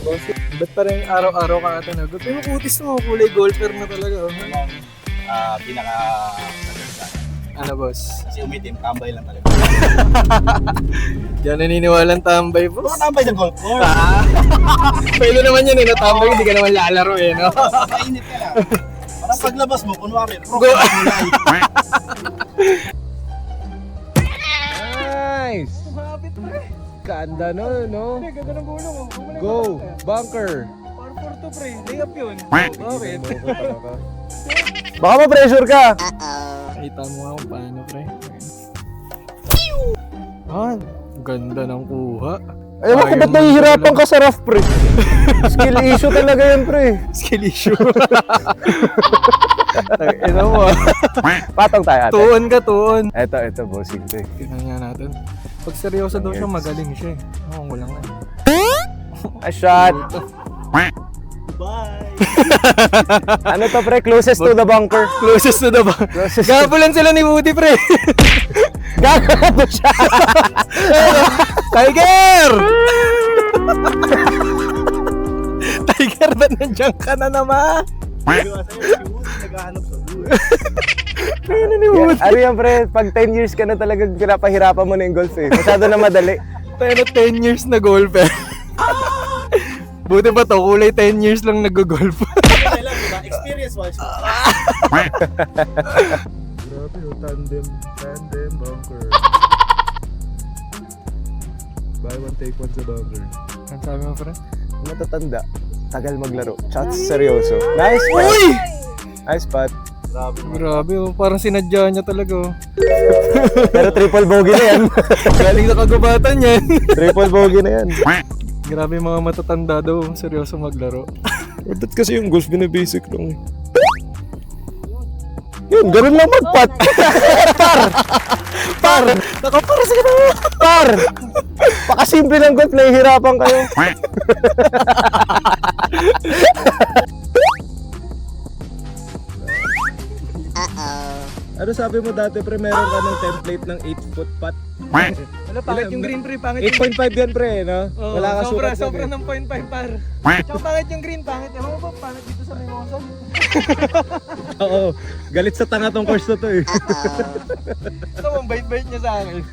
boss. Ba't parang araw-araw ka ata nagod? Pero kutis mo, kulay golfer na talaga. Oh. Pinaka Ano boss? kasi umitim, tambay lang talaga. Diyan naniniwalang tambay boss. Ano tambay sa golf course? Pwede naman yan eh, natambay, hindi ka naman lalaro eh, no? Mainit ka lang. Parang paglabas mo, kunwari, Go! Nice! Kumapit pre. Ganda no, no? Pre, ganda ng gulong oh. Go! Bunker! Par 4 to pre, layup yun. Bakit? Baka ma-pressure ka! Kita mo nga kung paano pre. Ah, ganda ng kuha. Ayaw ko, ba't nahihirapan ka sa rough, pre? Skill issue talaga yan, pre. Skill issue. Ito mo. Patong tayo ate. Tuon ka, tuon. Ito, bossing, pre. Tingnan nga natin. Pag seryoso daw siya, magaling siya eh. Oo, wala nga. A shot! Bye! Ano to, pre? Closest to the bunker. Closest to the bar. Closest to... Gabulan sila ni Woody, pre. Gagano siya! Tiger! Tiger, ba't nandiyan ka na naman? Naghahanap sa buhay. Ano ni Woody? Ano yan, pre? Pag 10 years ka na talagang pinapahirapan mo na yung golf eh. Masyado na madali. Pero 10 years na golfer. Buti pa to, kulay 10 years lang nag-golf. Okay lang, diba? Experience-wise. Grabe oh, tandem bunker. Buy one, take one sa bunker. Ang sabi mo, friend? Matatanda, tagal maglaro. Shots seryoso. Nice spot. Uy! Nice spot. Grabe oh, parang sinadya niya talaga oh. Pero triple bogey na yan. Galing sa kagubatan yan. Triple bogey na yan. Grabe mga matatanda daw, seryoso maglaro. Ba't kasi yung golf binibasic lang. Yun, ganun lang mag-putt. Par! Nakapara sa kita! Par! Pakasimple ng golf, nahihirapan kayo. Ano sabi mo dati, pre, meron ka ng template ng 8-foot putt? Ano pangit yung green pre, pangit 8.5 yan, pre, no? Oo, Wala ka sobra, sukat sobra yan, ng 0.5 par. Tsaka pangit yung green, pangit. Ewan mo ba, pangit dito sa Mimosa? Oo, galit sa tanga tong course na to eh. Ito, ang bait-bait niya sa akin.